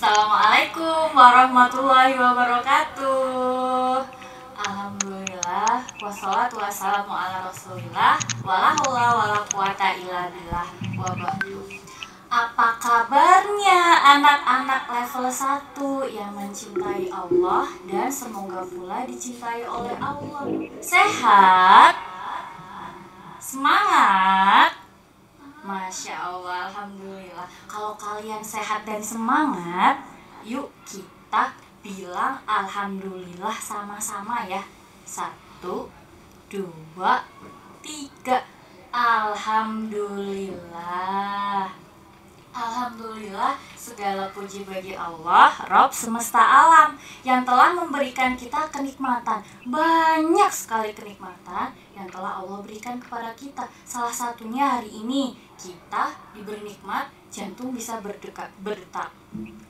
Assalamualaikum warahmatullahi wabarakatuh. Alhamdulillah, wassalatu wassalamu ala rasulillah, wala haula wala quwata illa billah, wa ba'du. Apa kabarnya anak-anak level 1 yang mencintai Allah dan semoga pula dicintai oleh Allah? Sehat? Semangat? Masya Allah, Alhamdulillah. Kalau kalian sehat dan semangat, yuk kita bilang Alhamdulillah sama-sama ya. 1, 2, 3. Alhamdulillah. Alhamdulillah, segala puji bagi Allah, Rabb semesta alam, yang telah memberikan kita kenikmatan. Banyak sekali kenikmatan yang telah Allah berikan kepada kita. Salah satunya hari ini, kita diberi nikmat, jantung bisa berdetak.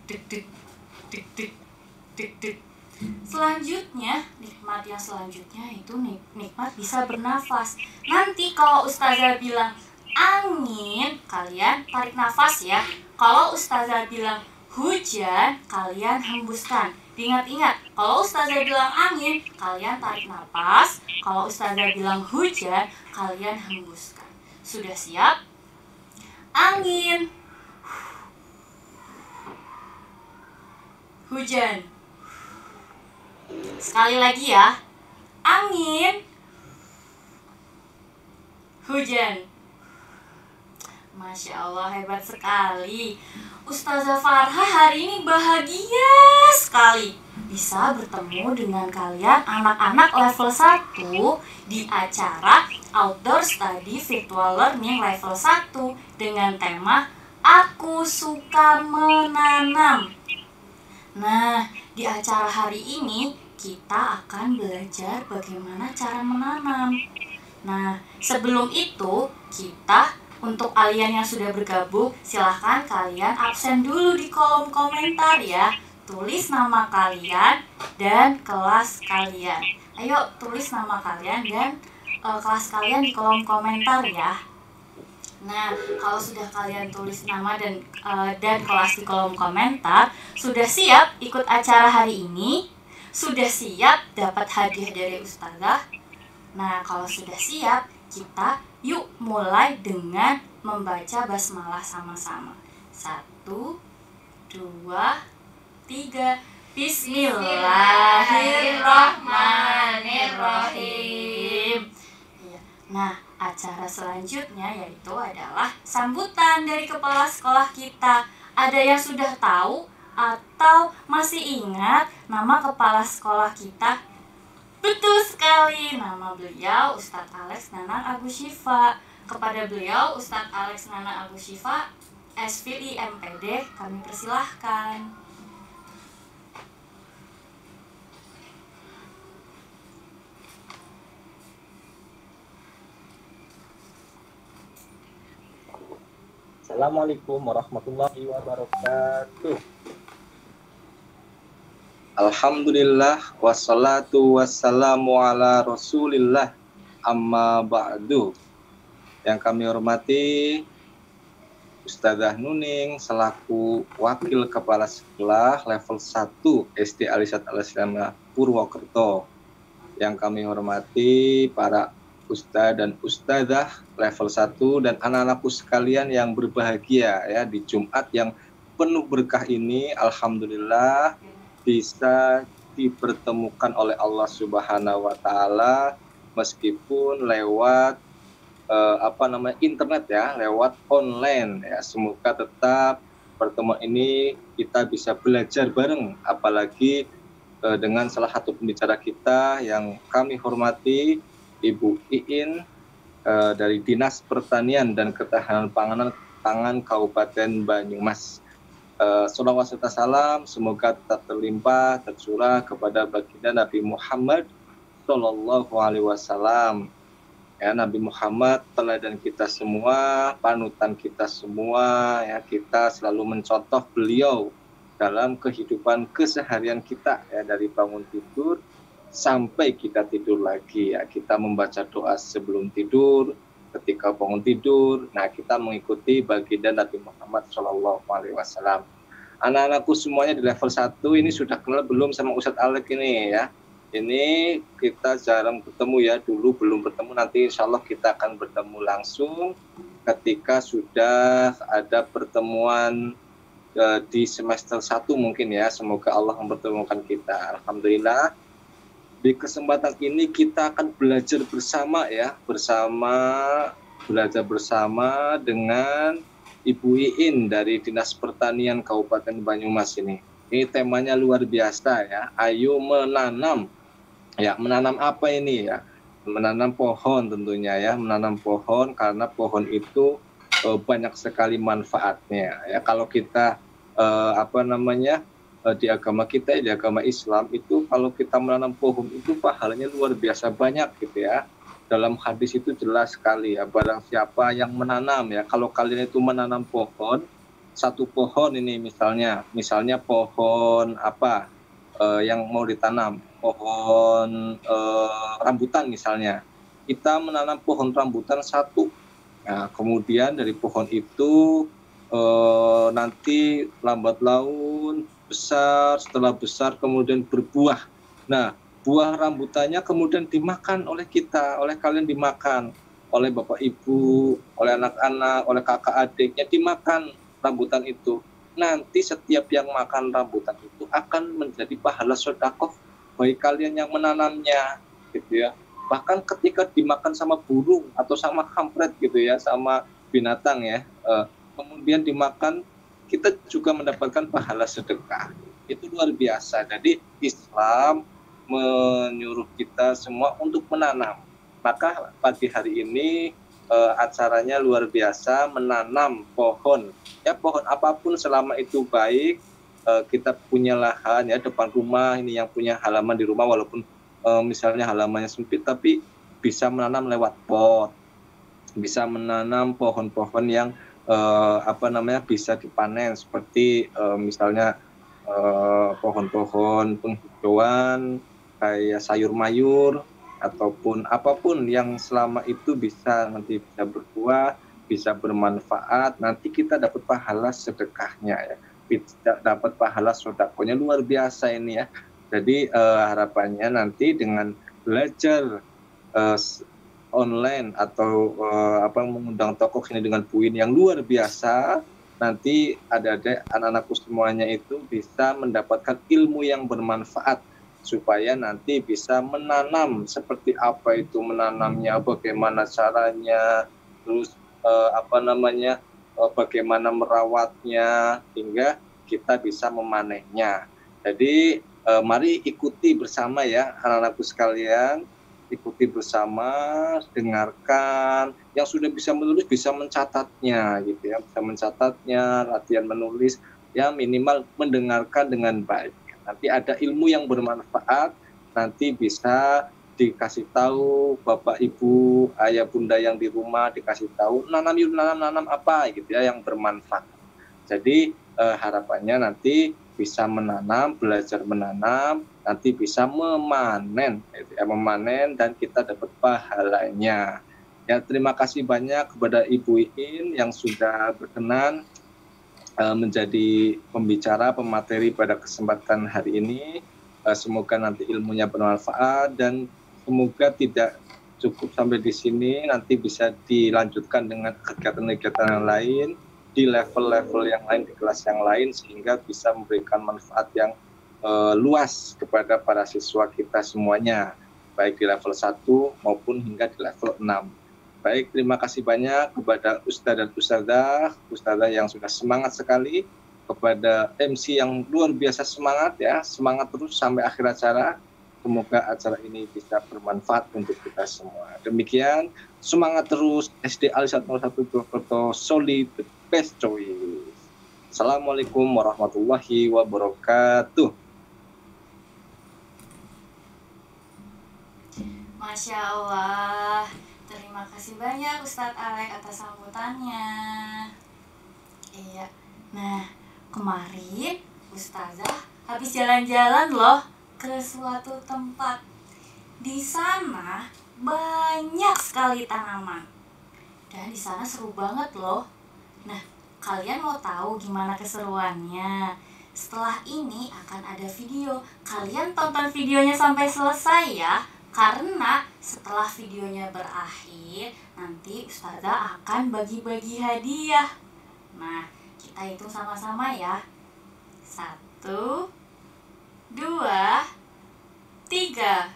Deg-deg, deg-deg, deg-deg. Selanjutnya, nikmat yang selanjutnya itu nikmat bisa bernafas. Nanti kalau ustazah bilang angin, kalian tarik nafas ya. Kalau ustazah bilang hujan, kalian hembuskan. Ingat-ingat, kalau ustazah bilang angin, kalian tarik nafas. Kalau ustazah bilang hujan, kalian hembuskan. Sudah siap? Angin, hujan. Sekali lagi ya. Angin, hujan. Masya Allah, hebat sekali. Ustazah Farha hari ini bahagia sekali bisa bertemu dengan kalian anak-anak level 1 di acara Outdoor Study Virtual Learning level 1 dengan tema Aku Suka Menanam. Nah, di acara hari ini kita akan belajar bagaimana cara menanam. Nah, sebelum itu untuk kalian yang sudah bergabung, silahkan kalian absen dulu di kolom komentar ya. Tulis nama kalian dan kelas kalian. Ayo tulis nama kalian dan kelas kalian di kolom komentar ya. Nah, kalau sudah kalian tulis nama dan kelas di kolom komentar, sudah siap ikut acara hari ini? Sudah siap dapat hadiah dari ustazah? Nah, kalau sudah siap, kita yuk mulai dengan membaca basmalah sama-sama. 1, 2, 3. Bismillahirrahmanirrahim. Nah, acara selanjutnya yaitu adalah sambutan dari kepala sekolah kita. Ada yang sudah tahu atau masih ingat nama kepala sekolah kita? Betul sekali, nama beliau Ustadz Alex Nanang Agus Syifa. Kepada beliau Ustadz Alex Nanang Agus Syifa, SVI MPD, kami persilahkan. Assalamualaikum warahmatullahi wabarakatuh. Alhamdulillah, wassalatu wassalamu ala rasulillah, amma ba'du. Yang kami hormati Ustazah Nuning selaku Wakil Kepala Sekolah level 1 SD Alisat Al-Islamiyah Purwokerto. Yang kami hormati para Ustaz dan Ustazah level 1 dan anak-anakku sekalian yang berbahagia ya di Jumat yang penuh berkah ini. Alhamdulillah bisa dipertemukan oleh Allah Subhanahu wa taala meskipun lewat internet ya, lewat online ya. Semoga tetap pertemuan ini kita bisa belajar bareng, apalagi dengan salah satu pembicara kita yang kami hormati, Ibu Iin dari Dinas Pertanian dan Ketahanan Pangan Kabupaten Banyumas. Shalawat serta salam semoga tetap terlimpah tercurah kepada baginda Nabi Muhammad Sallallahu Alaihi Wasallam. Ya, Nabi Muhammad teladan kita semua, panutan kita semua. Ya, kita selalu mencontoh beliau dalam kehidupan keseharian kita ya, dari bangun tidur sampai kita tidur lagi. Ya, kita membaca doa sebelum tidur, ketika bangun tidur. Nah, kita mengikuti baginda Nabi Muhammad SAW. Anak-anakku semuanya di level 1 ini sudah kenal belum sama Ustadz Alek ini ya? Ini kita jarang bertemu ya, dulu belum bertemu, nanti insya Allah kita akan bertemu langsung ketika sudah ada pertemuan di semester 1 mungkin ya. Semoga Allah mempertemukan kita. Alhamdulillah. Di kesempatan ini kita akan belajar bersama ya, belajar bersama dengan Ibu Iin dari Dinas Pertanian Kabupaten Banyumas ini. Ini temanya luar biasa ya. Ayo menanam. Ya, menanam apa ini ya? Menanam pohon tentunya ya. Menanam pohon karena pohon itu banyak sekali manfaatnya. Ya, kalau kita di agama kita, di agama Islam itu kalau kita menanam pohon itu pahalanya luar biasa banyak gitu ya. Dalam hadis itu jelas sekali ya, barang siapa yang menanam ya, kalau kalian itu menanam pohon, satu pohon ini misalnya pohon apa yang mau ditanam, pohon rambutan misalnya, kita menanam pohon rambutan satu, nah, kemudian dari pohon itu nanti lambat laun besar, setelah besar kemudian berbuah. Nah, buah rambutannya kemudian dimakan oleh kita, oleh kalian dimakan, oleh bapak ibu, oleh anak-anak, oleh kakak adiknya dimakan rambutan itu. Nanti setiap yang makan rambutan itu akan menjadi pahala sedekah bagi kalian yang menanamnya, gitu ya. Bahkan ketika dimakan sama burung atau sama kampret gitu ya, sama binatang ya, kemudian dimakan, kita juga mendapatkan pahala sedekah. Itu luar biasa. Jadi Islam menyuruh kita semua untuk menanam. Maka pagi hari ini acaranya luar biasa, menanam pohon. Ya, pohon apapun selama itu baik. Kita punya lahan ya depan rumah, ini yang punya halaman di rumah, walaupun misalnya halamannya sempit, tapi bisa menanam lewat pot. Bisa menanam pohon-pohon yang bisa dipanen, seperti misalnya pohon-pohon penghijauan kayak sayur mayur ataupun apapun yang selama itu bisa nanti bisa berbuah, bisa bermanfaat, nanti kita dapat pahala sedekahnya ya, dapat pahala sedekahnya, luar biasa ini ya. Jadi harapannya nanti dengan belajar online atau mengundang tokoh ini dengan poin yang luar biasa, nanti adik-adik anak-anakku semuanya itu bisa mendapatkan ilmu yang bermanfaat, supaya nanti bisa menanam. Seperti apa itu menanamnya, bagaimana caranya, terus bagaimana merawatnya hingga kita bisa memanennya. Jadi mari ikuti bersama ya anak-anakku sekalian, ikuti bersama, dengarkan. Yang sudah bisa menulis bisa mencatatnya gitu ya, bisa mencatatnya, latihan menulis ya, minimal mendengarkan dengan baik. Nanti ada ilmu yang bermanfaat, nanti bisa dikasih tahu bapak ibu, ayah bunda yang di rumah, dikasih tahu nanam apa gitu ya yang bermanfaat. Jadi harapannya nanti bisa menanam, belajar menanam, nanti bisa memanen, dan kita dapat pahalanya. Ya, terima kasih banyak kepada Ibu Iin yang sudah berkenan menjadi pembicara, pemateri pada kesempatan hari ini. Semoga nanti ilmunya bermanfaat dan semoga tidak cukup sampai di sini, nanti bisa dilanjutkan dengan kegiatan-kegiatan yang lain di level-level yang lain, di kelas yang lain, sehingga bisa memberikan manfaat yang luas kepada para siswa kita semuanya, baik di level 1 maupun hingga di level 6. Baik, terima kasih banyak kepada Ustadz dan Ustadzah yang sudah semangat sekali, kepada MC yang luar biasa semangat ya, semangat terus sampai akhir acara. Semoga acara ini bisa bermanfaat untuk kita semua. Demikian, semangat terus, SD Al 101 Purwokerto, solid, the best choice. Assalamualaikum warahmatullahi wabarakatuh. Masya Allah. Terima kasih banyak Ustadz Alek atas sambutannya. Iya. Nah, kemarin Ustazah habis jalan-jalan loh ke suatu tempat. Di sana banyak sekali tanaman. Dan di sana seru banget loh. Nah, kalian mau tahu gimana keseruannya? setelah ini akan ada video. Kalian tonton videonya sampai selesai ya. Karena setelah videonya berakhir, nanti Ustazah akan bagi-bagi hadiah. Nah, kita hitung sama-sama ya. 1, 2, 3.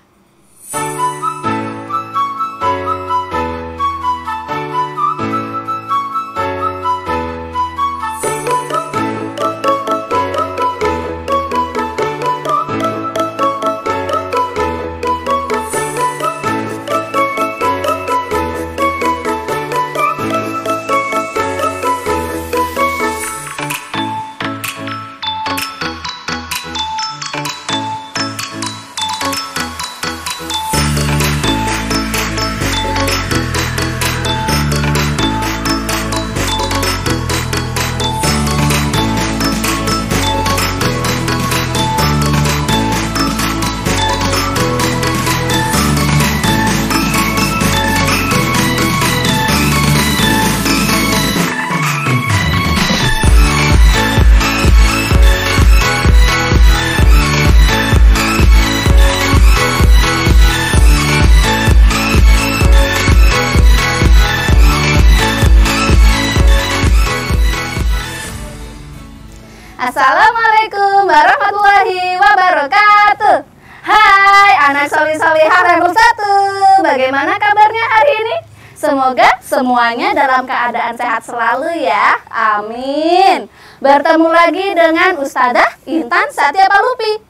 Assalamualaikum warahmatullahi wabarakatuh. Hai anak solih-solihah level 1. Bagaimana kabarnya hari ini? Semoga semuanya dalam keadaan sehat selalu ya. Amin. Bertemu lagi dengan Ustazah Intan Satyapalupi.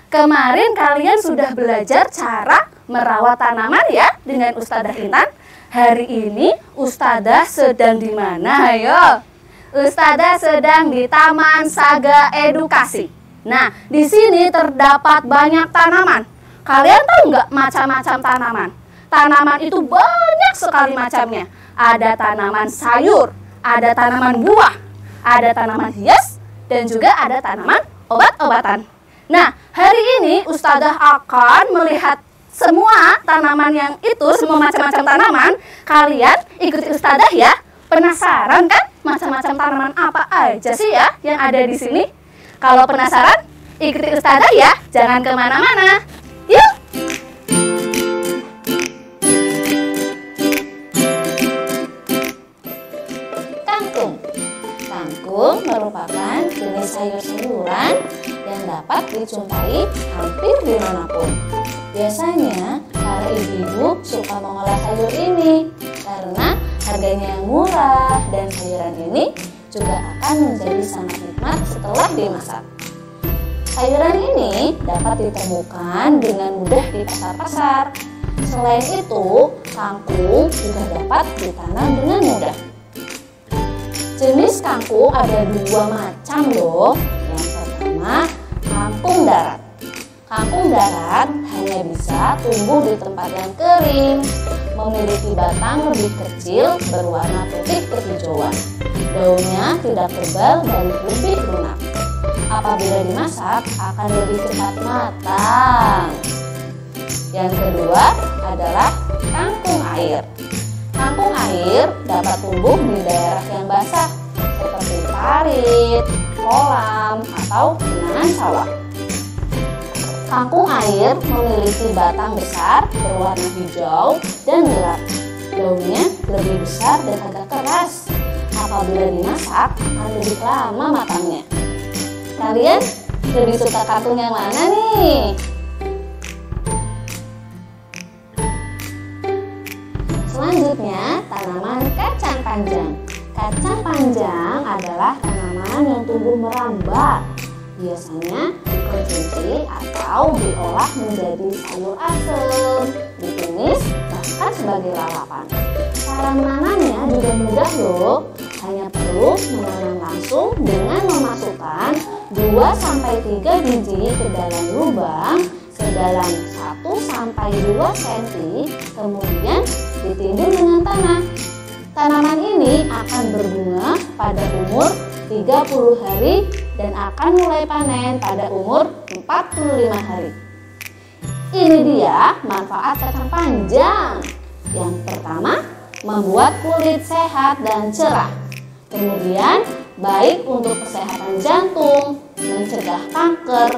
Kemarin kalian sudah belajar cara merawat tanaman ya dengan Ustazah Intan. Hari ini Ustazah sedang di mana? Ayo. Ustazah sedang di Taman Saga Edukasi. Nah, di sini terdapat banyak tanaman. Kalian tahu nggak macam-macam tanaman? Tanaman itu banyak sekali macamnya. Ada tanaman sayur, ada tanaman buah, ada tanaman hias, dan juga ada tanaman obat-obatan. Nah, hari ini Ustazah akan melihat semua tanaman yang itu, semua macam-macam tanaman. Kalian ikuti Ustazah ya. Penasaran kan macam-macam tanaman apa aja sih ya yang ada di sini? Kalau penasaran, ikuti Ustazah ya, jangan kemana-mana. Yuk! Kangkung. Kangkung merupakan jenis sayur-sayuran yang dapat dijumpai hampir dimanapun. Biasanya para ibu-ibu suka mengolah sayur ini karena harganya yang murah dan sayuran ini juga akan menjadi sangat nikmat setelah dimasak. Sayuran ini dapat ditemukan dengan mudah di pasar-pasar. Selain itu, kangkung juga dapat ditanam dengan mudah. Jenis kangkung ada 2 macam loh. Yang pertama, kangkung darat. Kangkung darat hanya bisa tumbuh di tempat yang kering, memiliki batang lebih kecil berwarna putih kehijauan. Daunnya tidak tebal dan lebih lunak. Apabila dimasak akan lebih cepat matang. Yang kedua adalah kangkung air. Kangkung air dapat tumbuh di daerah yang basah seperti parit, kolam, atau genangan sawah. Kangkung air memiliki batang besar berwarna hijau dan gelap. Daunnya lebih besar dan agak keras. Apabila dimasak akan lebih lama matangnya. Kalian lebih suka kangkung yang mana nih? Selanjutnya, tanaman kacang panjang. Kacang panjang adalah tanaman yang tumbuh merambat. Biasanya dikonsumsi atau diolah menjadi sayur asem, ditumis, bahkan sebagai lalapan. Cara menanamnya juga mudah loh. Hanya perlu menanam langsung dengan memasukkan 2-3 biji ke dalam lubang sedalam 1-2 cm, kemudian ditindih dengan tanah. Tanaman ini akan berbunga pada umur 30 hari dan akan mulai panen pada umur 45 hari. Ini dia manfaat kacang panjang. Yang pertama, membuat kulit sehat dan cerah. Kemudian, baik untuk kesehatan jantung, mencegah kanker,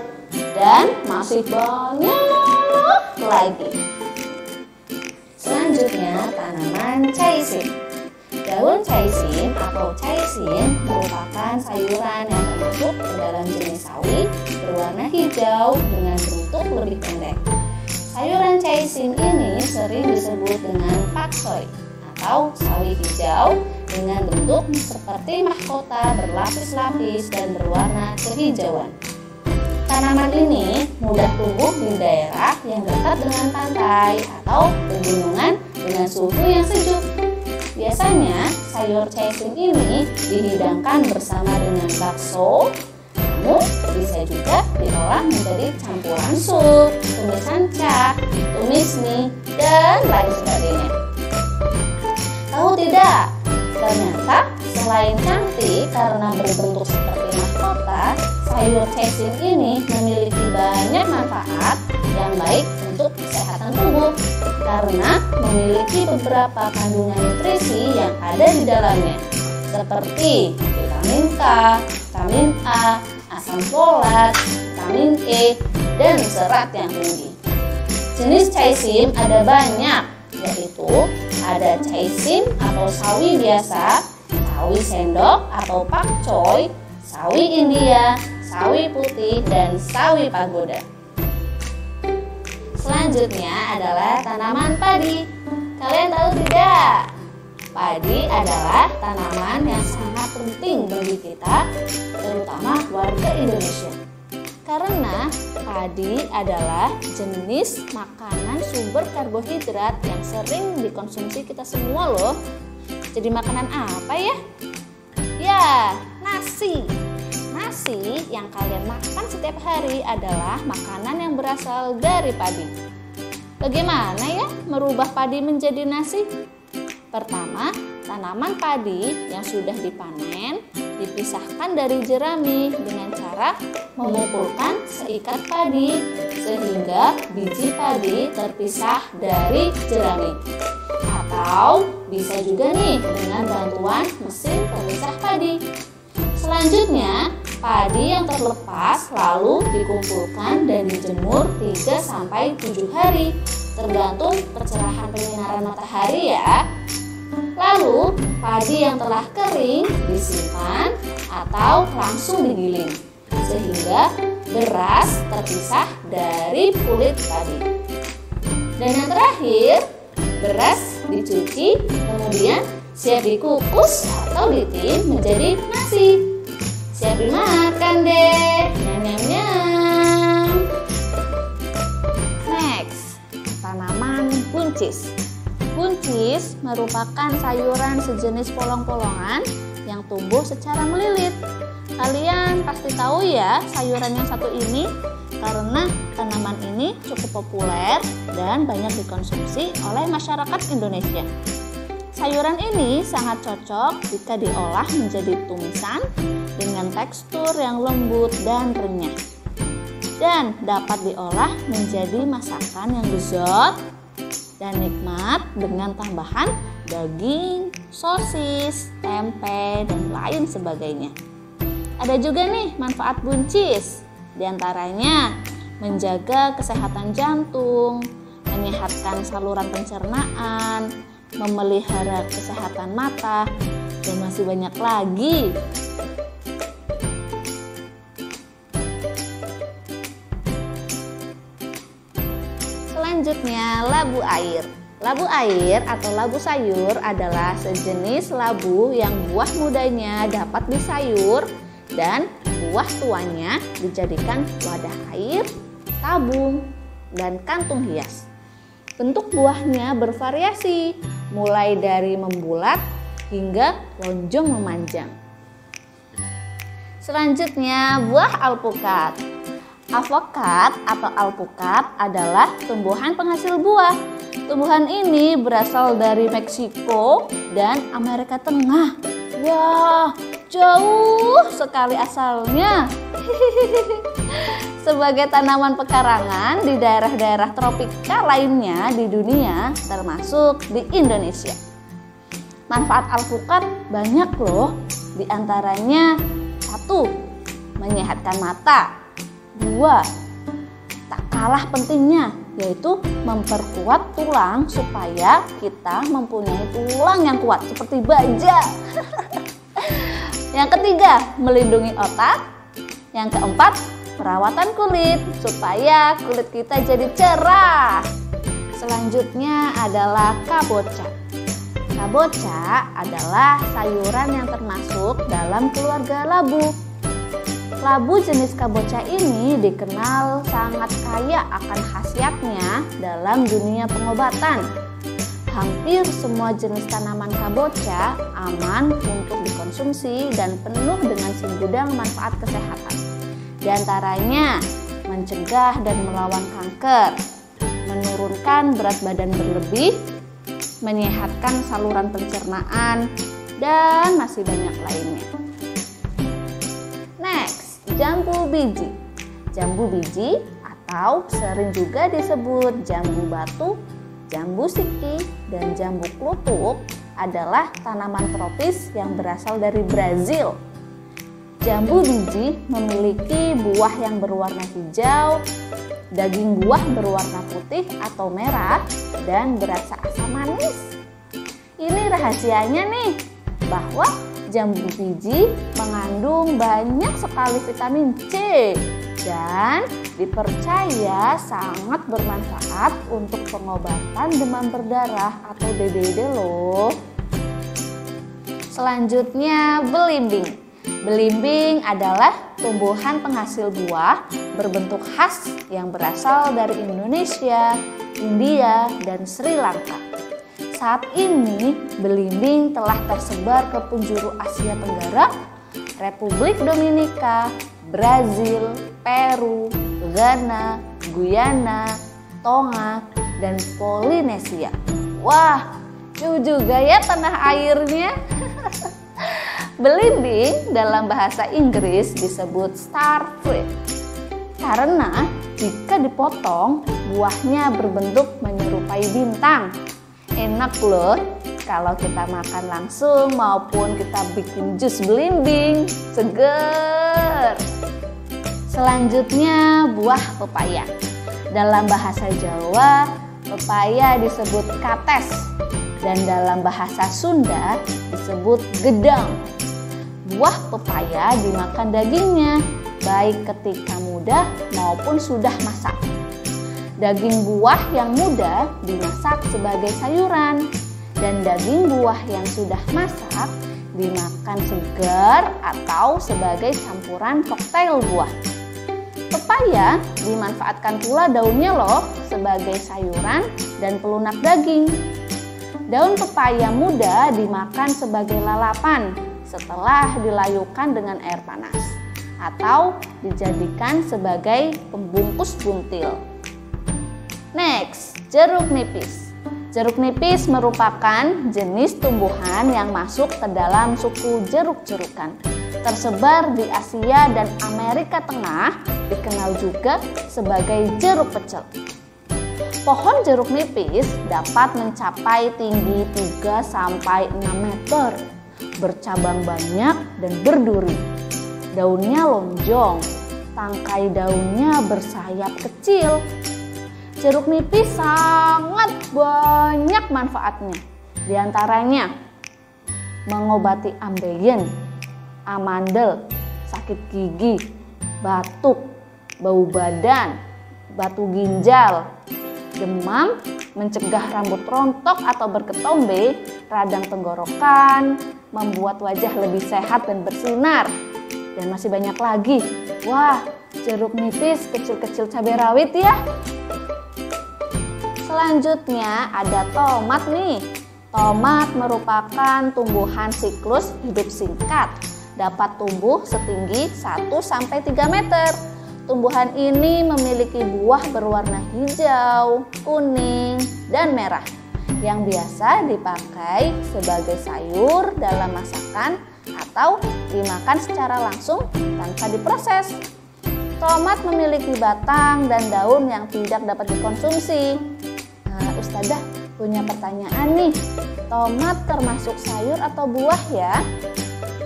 dan masih banyak lagi. Selanjutnya, tanaman caisip. Daun caisip atau caisin merupakan sayuran yang termasuk ke dalam jenis sawi berwarna hijau dengan bentuk lebih pendek. Sayuran caisin ini sering disebut dengan pakcoy atau sawi hijau dengan bentuk seperti mahkota berlapis-lapis dan berwarna kehijauan. Tanaman ini mudah tumbuh di daerah yang dekat dengan pantai atau pegunungan dengan suhu yang sejuk. Biasanya sayur caisin ini dihidangkan bersama dengan bakso, namun bisa juga diolah menjadi campuran sup, tumisan cah, tumis mie, dan lain sebagainya. Tahu tidak? Ternyata selain cantik karena berbentuk seperti mahkota, sayur caisin ini memiliki banyak manfaat yang baik untuk kesehatan tubuh karena memiliki beberapa kandungan nutrisi yang ada di dalamnya seperti vitamin K, vitamin A, asam folat, vitamin E, dan serat yang tinggi. Jenis caisim ada banyak, yaitu ada caisim atau sawi biasa, sawi sendok atau pakcoy, sawi India, sawi putih, dan sawi pagoda. Selanjutnya adalah tanaman padi. Kalian tahu tidak? Padi adalah tanaman yang sangat penting bagi kita, terutama warga Indonesia. Karena padi adalah jenis makanan sumber karbohidrat yang sering dikonsumsi kita semua loh. Jadi makanan apa ya? Ya, nasi. Nasi yang kalian makan setiap hari adalah makanan yang berasal dari padi. Bagaimana ya merubah padi menjadi nasi? Pertama, tanaman padi yang sudah dipanen dipisahkan dari jerami dengan cara mengumpulkan seikat padi sehingga biji padi terpisah dari jerami. Atau bisa juga nih dengan bantuan mesin pemisah padi. Selanjutnya, padi yang terlepas lalu dikumpulkan dan dijemur 3-7 hari, tergantung kecerahan penyinaran matahari ya. Lalu, padi yang telah kering disimpan atau langsung digiling, sehingga beras terpisah dari kulit padi. Dan yang terakhir, beras dicuci, kemudian siap dikukus atau ditim menjadi nasi. Siap dimakan deh. Nyam-nyam-nyam. Next, tanaman buncis. Buncis merupakan sayuran sejenis polong-polongan yang tumbuh secara melilit. Kalian pasti tahu ya sayuran yang satu ini karena tanaman ini cukup populer dan banyak dikonsumsi oleh masyarakat Indonesia. Sayuran ini sangat cocok jika diolah menjadi tumisan dengan tekstur yang lembut dan renyah. Dan dapat diolah menjadi masakan yang lezat dan nikmat dengan tambahan daging, sosis, tempe, dan lain sebagainya. Ada juga nih manfaat buncis, diantaranya menjaga kesehatan jantung, menyehatkan saluran pencernaan, memelihara kesehatan mata, dan masih banyak lagi. Selanjutnya, labu air. Labu air atau labu sayur adalah sejenis labu yang buah mudanya dapat disayur dan buah tuanya dijadikan wadah air, tabung, dan kantung hias. Bentuk buahnya bervariasi, mulai dari membulat hingga lonjong memanjang. Selanjutnya, buah alpukat. Avokat atau alpukat adalah tumbuhan penghasil buah. Tumbuhan ini berasal dari Meksiko dan Amerika Tengah. Wah, jauh sekali asalnya. Sebagai tanaman pekarangan di daerah-daerah tropika lainnya di dunia, termasuk di Indonesia. Manfaat alpukat banyak loh, di antaranya 1. menyehatkan mata. 2. Tak kalah pentingnya, yaitu memperkuat tulang supaya kita mempunyai tulang yang kuat seperti baja. Yang ketiga, melindungi otak. Yang keempat, perawatan kulit supaya kulit kita jadi cerah. Selanjutnya adalah kabocha. Kabocha adalah sayuran yang termasuk dalam keluarga labu. Labu jenis kabocha ini dikenal sangat kaya akan khasiatnya dalam dunia pengobatan. Hampir semua jenis tanaman kabocha aman untuk dikonsumsi dan penuh dengan segudang manfaat kesehatan. Di antaranya mencegah dan melawan kanker, menurunkan berat badan berlebih, menyehatkan saluran pencernaan, dan masih banyak lainnya. Next, jambu biji. Jambu biji atau sering juga disebut jambu batu, jambu siki, dan jambu kluthuk adalah tanaman tropis yang berasal dari Brazil. Jambu biji memiliki buah yang berwarna hijau, daging buah berwarna putih atau merah, dan berasa asam manis. Ini rahasianya nih, bahwa jambu biji mengandung banyak sekali vitamin C dan dipercaya sangat bermanfaat untuk pengobatan demam berdarah atau DBD loh. Selanjutnya, belimbing. Belimbing adalah tumbuhan penghasil buah berbentuk khas yang berasal dari Indonesia, India, dan Sri Lanka. Saat ini, belimbing telah tersebar ke penjuru Asia Tenggara, Republik Dominika, Brazil, Peru, Ghana, Guyana, Tonga, dan Polinesia. Wah, jauh juga ya tanah airnya. Belimbing dalam bahasa Inggris disebut star fruit karena jika dipotong, buahnya berbentuk menyerupai bintang. Enak loh kalau kita makan langsung maupun kita bikin jus belimbing, seger. Selanjutnya, buah pepaya. Dalam bahasa Jawa, pepaya disebut kates dan dalam bahasa Sunda disebut gedang. Buah pepaya dimakan dagingnya, baik ketika muda maupun sudah masak. Daging buah yang muda dimasak sebagai sayuran, dan daging buah yang sudah masak dimakan segar atau sebagai campuran koktail buah. Pepaya dimanfaatkan pula daunnya loh sebagai sayuran dan pelunak daging. Daun pepaya muda dimakan sebagai lalapan setelah dilayukan dengan air panas atau dijadikan sebagai pembungkus buntil. Next, jeruk nipis. Jeruk nipis merupakan jenis tumbuhan yang masuk ke dalam suku jeruk-jerukan. Tersebar di Asia dan Amerika Tengah, dikenal juga sebagai jeruk pecel. Pohon jeruk nipis dapat mencapai tinggi 3-6 meter, bercabang banyak dan berduri. Daunnya lonjong, tangkai daunnya bersayap kecil. Jeruk nipis sangat banyak manfaatnya. Di antaranya mengobati ambeien, amandel, sakit gigi, batuk, bau badan, batu ginjal, demam, mencegah rambut rontok atau berketombe, radang tenggorokan, membuat wajah lebih sehat dan bersinar, dan masih banyak lagi. Wah, jeruk nipis kecil-kecil cabai rawit ya. Selanjutnya ada tomat nih. Tomat merupakan tumbuhan siklus hidup singkat, dapat tumbuh setinggi 1-3 meter. Tumbuhan ini memiliki buah berwarna hijau, kuning, dan merah yang biasa dipakai sebagai sayur dalam masakan atau dimakan secara langsung tanpa diproses. Tomat memiliki batang dan daun yang tidak dapat dikonsumsi. Ustazah punya pertanyaan nih, tomat termasuk sayur atau buah ya?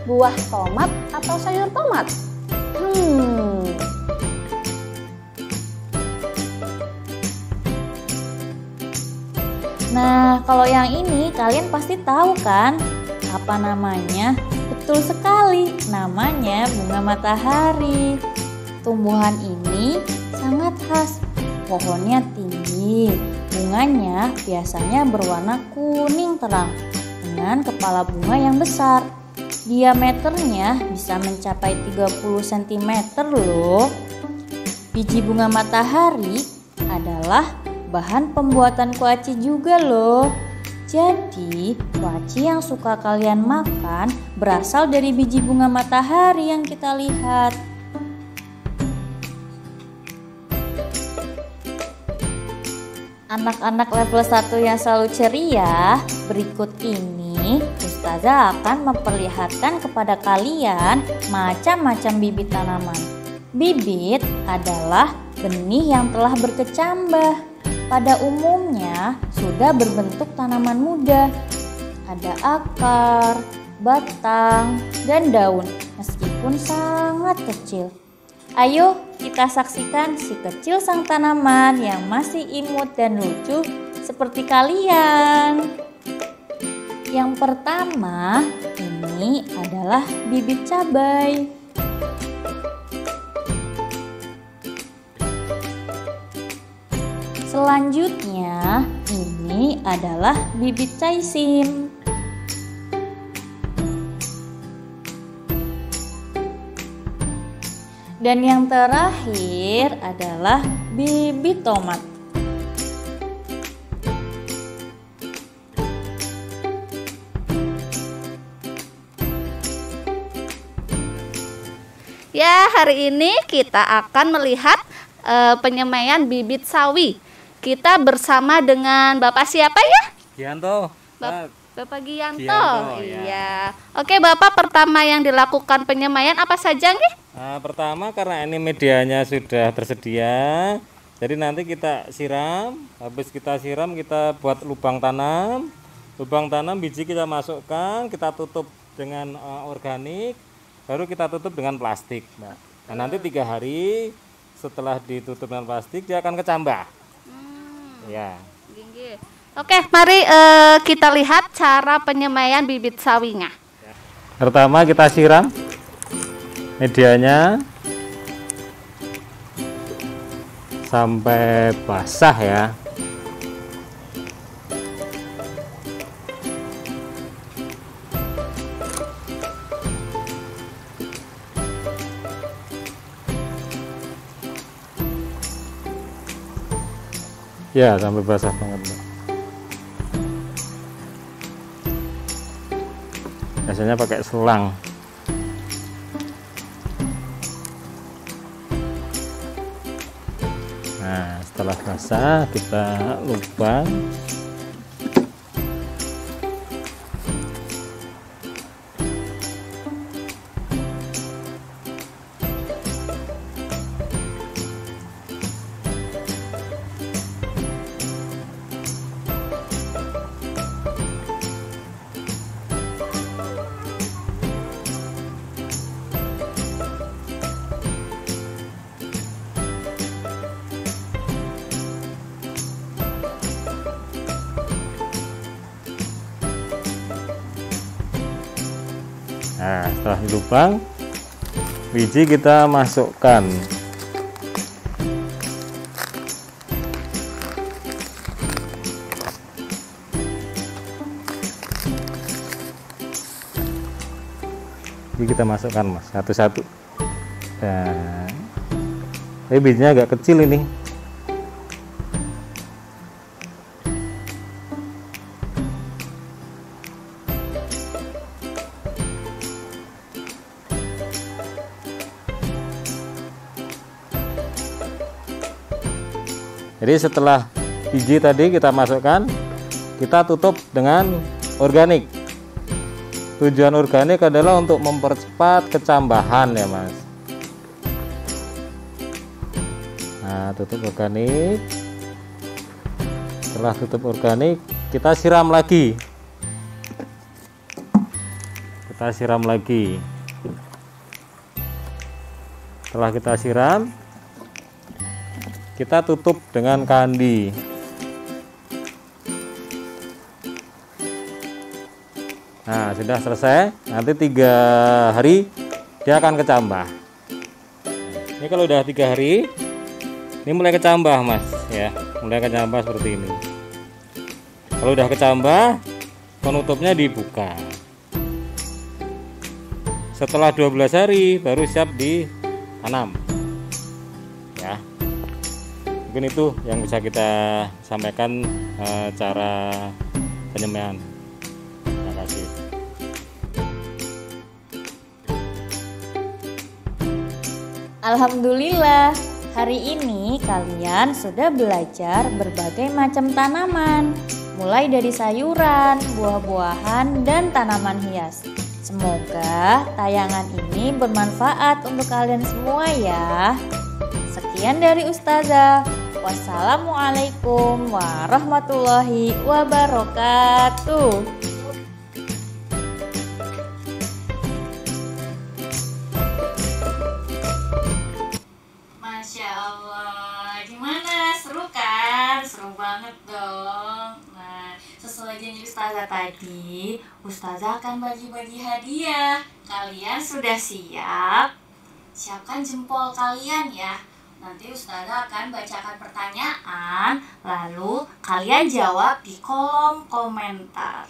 Buah tomat atau sayur tomat? Nah, kalau yang ini kalian pasti tahu kan? Apa namanya? Betul sekali, namanya bunga matahari. Tumbuhan ini sangat khas. Pohonnya tinggi, bunganya biasanya berwarna kuning terang dengan kepala bunga yang besar. Diameternya bisa mencapai 30 cm loh. Biji bunga matahari adalah bahan pembuatan kuaci juga loh. Jadi, kuaci yang suka kalian makan berasal dari biji bunga matahari yang kita lihat. Anak-anak level 1 yang selalu ceria, berikut ini Ustazah akan memperlihatkan kepada kalian macam-macam bibit tanaman. Bibit adalah benih yang telah berkecambah. Pada umumnya sudah berbentuk tanaman muda. Ada akar, batang, dan daun meskipun sangat kecil. Ayo kita saksikan si kecil sang tanaman yang masih imut dan lucu seperti kalian. Yang pertama, ini adalah bibit cabai. Selanjutnya, ini adalah bibit caisim. Dan yang terakhir adalah bibit tomat. Ya, hari ini kita akan melihat penyemaian bibit sawi. Kita bersama dengan Bapak siapa ya? Gianto. Bapak Gianto. Gianto, iya. Oke, Bapak, pertama yang dilakukan penyemaian apa saja nih? Pertama, karena ini medianya sudah tersedia, jadi nanti kita siram. Habis kita siram, kita buat lubang tanam. Lubang tanam, biji kita masukkan, kita tutup dengan organik, baru kita tutup dengan plastik. Nah, nanti 3 hari setelah ditutup dengan plastik, dia akan kecambah. Ya. Oke, mari kita lihat cara penyemaian bibit sawinya. Pertama kita siram medianya sampai basah ya. Ya, sampai basah banget, Mbak. Biasanya pakai selang. Nah, setelah basah kita lubang. Nah, setelah dilubang, biji kita masukkan. Jadi kita masukkan, Mas, satu-satu. Dan bijinya agak kecil ini. Jadi setelah biji tadi kita masukkan, kita tutup dengan organik. Tujuan organik adalah untuk mempercepat kecambahan ya, Mas. Nah, tutup organik. Setelah tutup organik, kita siram lagi. Kita siram lagi. Setelah kita siram, kita tutup dengan kandi. Nah, sudah selesai. Nanti 3 hari dia akan kecambah. Ini kalau udah 3 hari, ini mulai kecambah, Mas, ya. Mulai kecambah seperti ini. Kalau udah kecambah, penutupnya dibuka. Setelah 12 hari baru siap ditanam. Ya. Mungkin itu yang bisa kita sampaikan cara penyemaian. Terima kasih. Alhamdulillah, hari ini kalian sudah belajar berbagai macam tanaman, mulai dari sayuran, buah-buahan, dan tanaman hias. Semoga tayangan ini bermanfaat untuk kalian semua ya. Sekian dari Ustazah. Wassalamualaikum warahmatullahi wabarakatuh. Masya Allah, gimana? Seru kan? Seru banget dong. Nah, sesuai janji Ustazah tadi, Ustazah akan bagi-bagi hadiah. Kalian sudah siap? Siapkan jempol kalian ya. Nanti Ustazah akan bacakan pertanyaan, lalu kalian jawab di kolom komentar.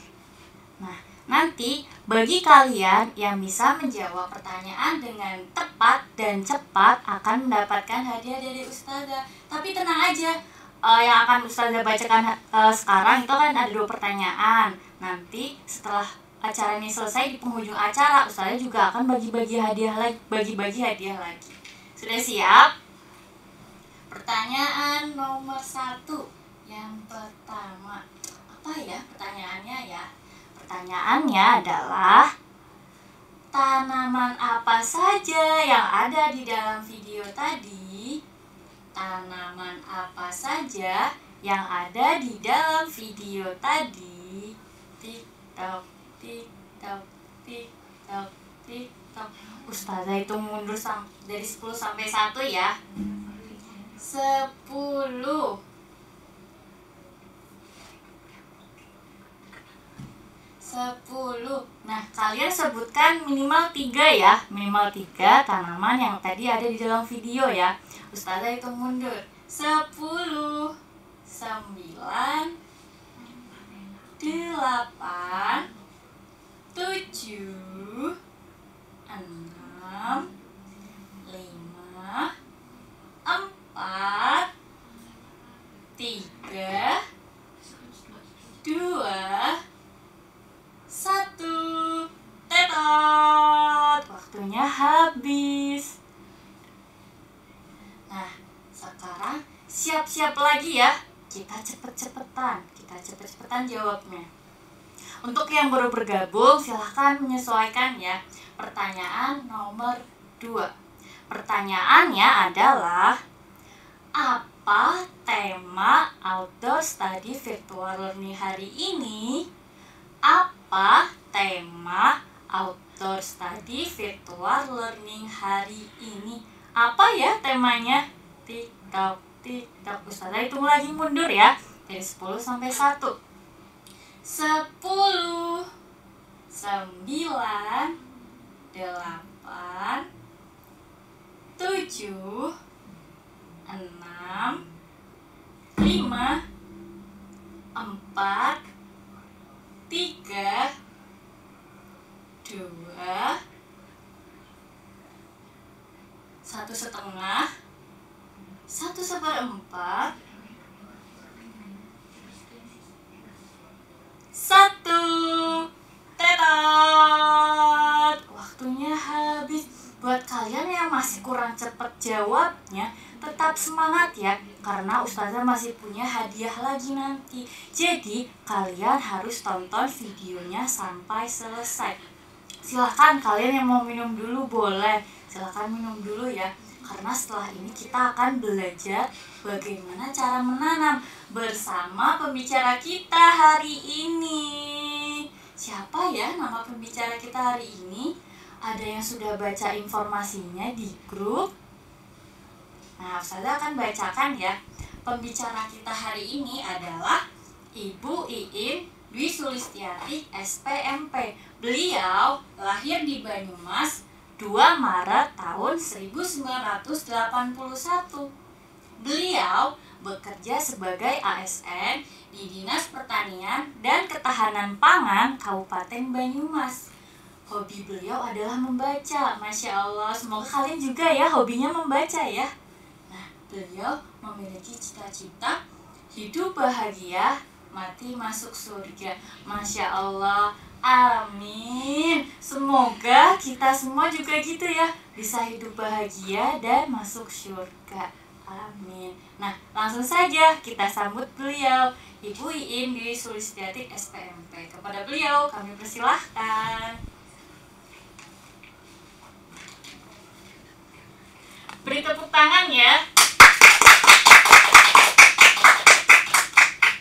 Nah, nanti bagi kalian yang bisa menjawab pertanyaan dengan tepat dan cepat akan mendapatkan hadiah dari Ustazah. Tapi tenang aja, yang akan Ustazah bacakan sekarang itu kan ada 2 pertanyaan. Nanti setelah acara ini selesai, di penghujung acara Ustazah juga akan bagi-bagi hadiah lagi. Sudah siap? Pertanyaan nomor 1 yang pertama, apa ya pertanyaannya ya? Pertanyaannya adalah, tanaman apa saja yang ada di dalam video tadi? Tanaman apa saja yang ada di dalam video tadi? Tik-tok, tik-tok, tik-tok, tik-tok. Ustazah hitung mundur dari 10 sampai 1 ya. 10. 10. Nah, kalian sebutkan minimal 3 ya. Minimal 3 tanaman yang tadi ada di dalam video ya. Ustazah hitung mundur. 10, 9, 8, 7, 6, 5, 4, 3, 2, 1. Tetot, waktunya habis. Nah, sekarang siap-siap lagi ya. Kita cepet-cepetan jawabnya. Untuk yang baru bergabung, silahkan menyesuaikan ya. Pertanyaan nomor 2. Pertanyaannya adalah, apa tema outdoor study virtual learning hari ini? Apa tema outdoor study virtual learning hari ini? Apa ya temanya? Tik-tok, tik-tok. Ustazah hitung lagi mundur ya. Dari 10 sampai 1. 10, 9, 8, 7, 6, 5, 4, 3, 2, 1,5, 1/4, 1. Tetot, waktunya habis. Buat kalian yang masih kurang cepat jawabnya, tetap semangat ya, karena Ustazah masih punya hadiah lagi nanti. Jadi kalian harus tonton videonya sampai selesai. Silahkan kalian yang mau minum dulu boleh, silahkan minum dulu ya. Karena setelah ini kita akan belajar bagaimana cara menanam bersama pembicara kita hari ini. Siapa ya nama pembicara kita hari ini? Ada yang sudah baca informasinya di grup? Nah, Ustazah akan bacakan ya. Pembicara kita hari ini adalah Ibu Iin Dwi Sulistiati SPMP. Beliau lahir di Banyumas 2 Maret tahun 1981. Beliau bekerja sebagai ASN di Dinas Pertanian dan Ketahanan Pangan Kabupaten Banyumas. Hobi beliau adalah membaca. Masya Allah, semoga kalian juga ya hobinya membaca ya. Nah, beliau memiliki cita-cita hidup bahagia, mati masuk surga. Masya Allah, amin. Semoga kita semua juga gitu ya, bisa hidup bahagia dan masuk surga. Amin. Nah, langsung saja kita sambut beliau, Ibu Iin Dwi Sulistiati SPMP. Kepada beliau kami persilahkan. Beri tepuk tangan ya.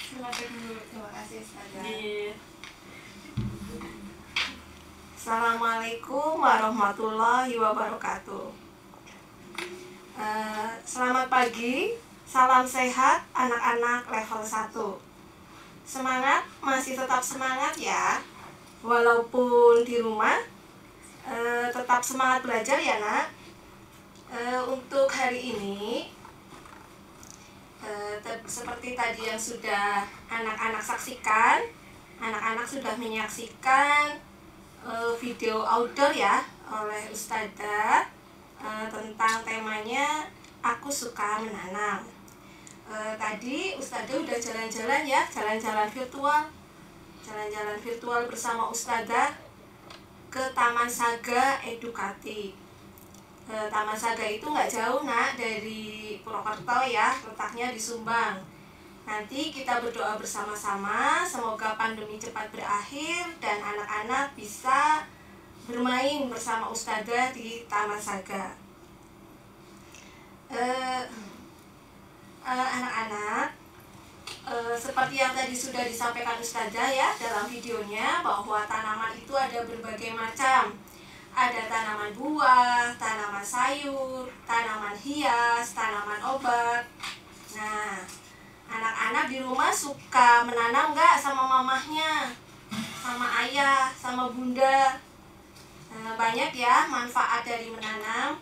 Silakan dulu. Terima kasih Ustazah. Iya. Assalamualaikum warahmatullahi wabarakatuh. Selamat pagi, salam sehat anak-anak level 1. Semangat, masih tetap semangat ya. Walaupun di rumah, tetap semangat belajar ya nak. Untuk hari ini, seperti tadi yang sudah anak-anak saksikan, anak-anak sudah menyaksikan video outdoor ya oleh Ustazah tentang temanya Aku Suka Menanam. Tadi Ustazah udah jalan-jalan ya, jalan-jalan virtual bersama Ustazah ke Taman Saga Edukati. Taman Saga itu nggak jauh nak dari Purwokerto ya, letaknya di Sumbang. Nanti kita berdoa bersama-sama, semoga pandemi cepat berakhir dan anak-anak bisa bermain bersama Ustazah di Taman Saga. Anak-anak, seperti yang tadi sudah disampaikan Ustazah ya dalam videonya, bahwa tanaman itu ada berbagai macam. Ada tanaman buah, tanaman sayur, tanaman hias, tanaman obat. Nah, anak-anak di rumah suka menanam nggak sama mamahnya, sama ayah, sama bunda? Banyak ya manfaat dari menanam.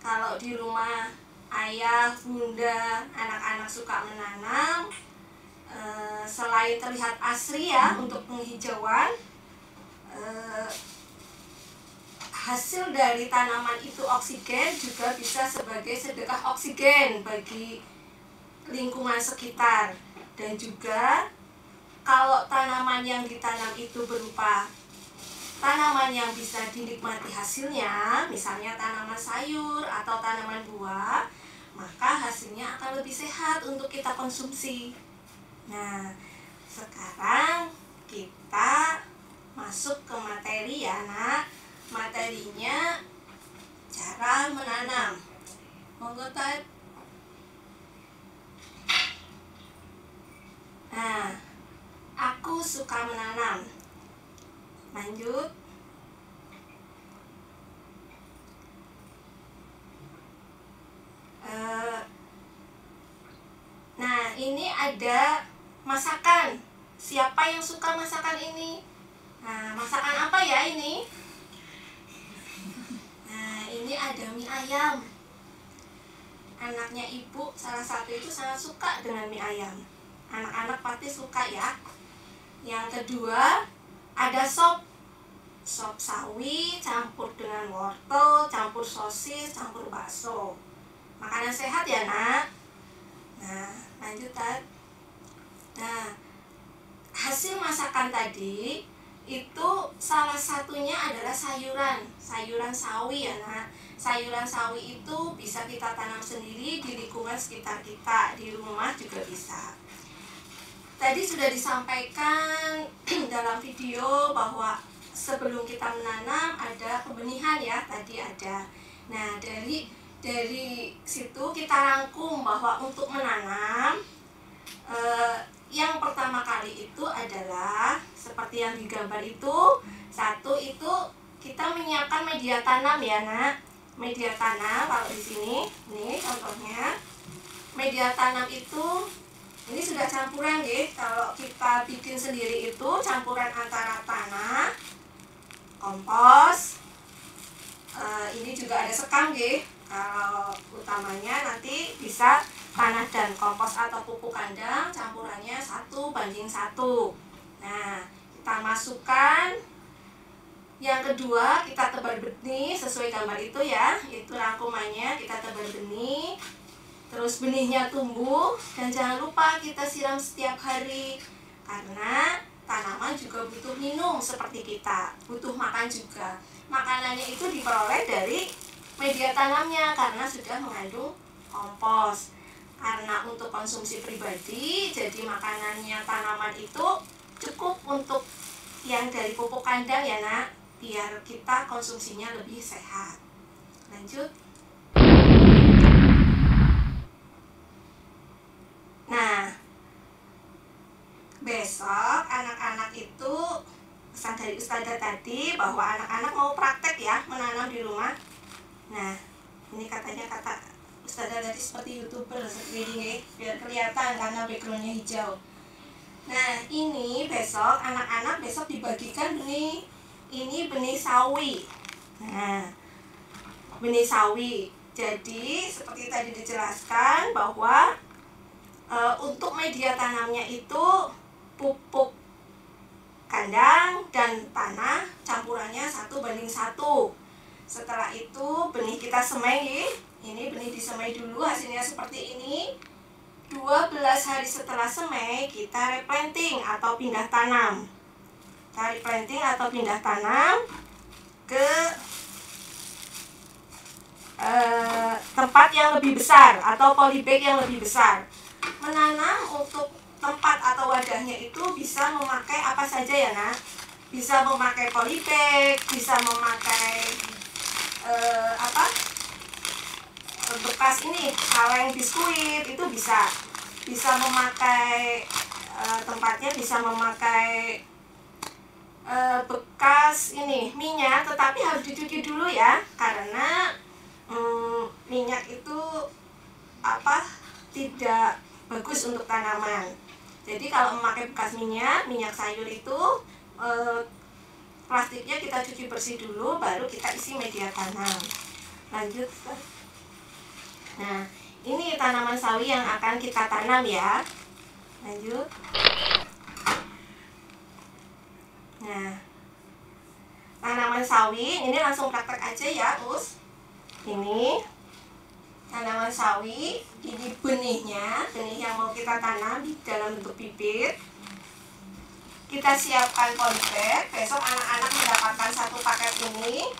Kalau di rumah ayah, bunda, anak-anak suka menanam, selain terlihat asri ya untuk penghijauan, hasil dari tanaman itu oksigen juga bisa sebagai sedekah oksigen bagi lingkungan sekitar. Dan juga kalau tanaman yang ditanam itu berupa tanaman yang bisa dinikmati hasilnya, misalnya tanaman sayur atau tanaman buah, maka hasilnya akan lebih sehat untuk kita konsumsi. Nah, sekarang kita masuk ke materi ya nak. Materinya cara menanam. Monggo Tad. Nah, aku suka menanam. Lanjut. Nah, ini ada masakan. Siapa yang suka masakan ini? Nah, masakan apa ya ini? Nah, ini ada mie ayam. Anaknya ibu salah satu itu sangat suka dengan mie ayam. Anak-anak pasti suka ya. Yang kedua, ada sop sawi campur dengan wortel, campur sosis, campur bakso. Makanan sehat ya nak. Nah, lanjut Tad. Nah, hasil masakan tadi itu salah satunya adalah sayuran sawi ya nak. Sayuran sawi itu bisa kita tanam sendiri di lingkungan sekitar kita, di rumah juga bisa. Tadi sudah disampaikan dalam video bahwa sebelum kita menanam ada pembenihan ya, tadi ada. Nah, dari situ kita rangkum bahwa untuk menanam yang pertama kali itu adalah seperti yang digambar itu. Satu itu kita menyiapkan media tanam ya nak. media tanam. Kalau di sini, nih contohnya media tanam itu ini sudah campuran ya. Kalau kita bikin sendiri itu campuran antara tanah, kompos, ini juga ada sekam ya. Kalau utamanya nanti bisa tanah dan kompos atau pupuk kandang campurannya 1:1. Nah, kita masukkan. Yang kedua, kita tebar benih sesuai gambar itu ya. Itu rangkumannya, kita tebar benih. Terus benihnya tumbuh dan jangan lupa kita siram setiap hari. Karena tanaman juga butuh minum seperti kita, butuh makan juga. Makanannya itu diperoleh dari media tanamnya karena sudah mengandung kompos. Karena untuk konsumsi pribadi, jadi makanannya tanaman itu cukup untuk yang dari pupuk kandang ya nak, biar kita konsumsinya lebih sehat. Lanjut. Nah, besok anak-anak itu pesan dari Ustazah tadi bahwa anak-anak mau praktek ya menanam di rumah. Nah, ini katanya kata Ustazah tadi seperti YouTuber seperti biar kelihatan karena backgroundnya hijau. Nah, ini besok anak-anak besok dibagikan benih. Ini benih sawi. Nah, benih sawi. Jadi seperti tadi dijelaskan bahwa untuk media tanamnya itu pupuk kandang dan tanah campurannya 1:1. Setelah itu benih kita semai. Ini benih disemai dulu, hasilnya seperti ini. 12 hari setelah semai kita replanting atau pindah tanam. Kita replanting atau pindah tanam ke tempat yang lebih besar atau polybag yang lebih besar. Menanam untuk tempat atau wadahnya itu bisa memakai apa saja ya nak? Bisa memakai polybag, bisa memakai bekas ini kaleng biskuit itu bisa memakai tempatnya bisa memakai bekas ini minyak, tetapi harus dicuci dulu ya karena minyak itu tidak bagus untuk tanaman. Jadi kalau memakai bekas minyak sayur itu plastiknya kita cuci bersih dulu, baru kita isi media tanam. Lanjut. Nah, ini tanaman sawi yang akan kita tanam ya. Lanjut. Nah, tanaman sawi ini langsung praktek aja ya, Us. Ini tanaman sawi, ini benih yang mau kita tanam di dalam bentuk bibit. Kita siapkan polybag, besok anak-anak mendapatkan 1 paket ini.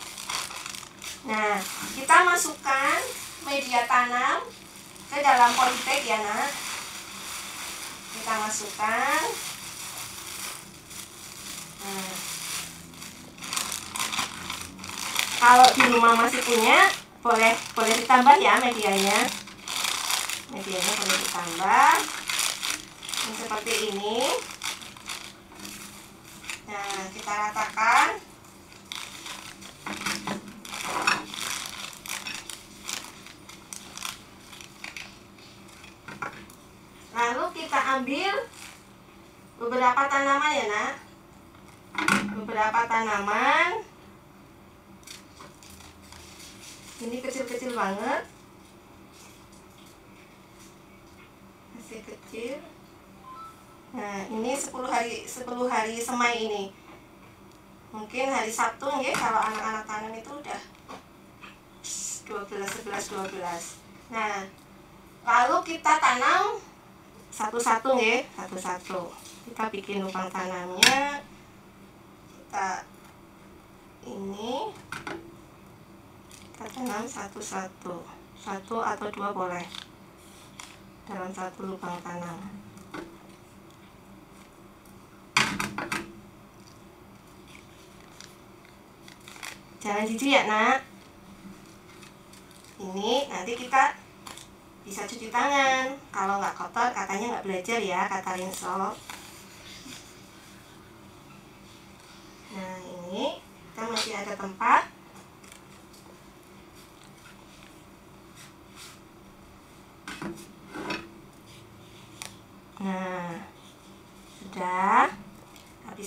Nah, kita masukkan media tanam ke dalam polybag ya nak. Kita masukkan. Nah, kalau di rumah masih punya, boleh ditambah ya medianya boleh ditambah seperti ini. Nah, kita ratakan. Lalu kita ambil beberapa tanaman ya nak, beberapa tanaman. Ini kecil-kecil banget, masih kecil. Nah, ini 10 hari semai ini. Mungkin hari Sabtu ya, kalau anak-anak tanam itu udah 11. Nah, lalu kita tanam satu-satu ya, satu-satu. Kita bikin lubang tanamnya. Kita tanam satu-satu, 1 atau 2 boleh dalam 1 lubang tanam. Jangan jijik ya nak. Ini nanti kita bisa cuci tangan. Kalau nggak kotor katanya nggak belajar ya, kata Rinso. Nah, ini kita masih ada tempat.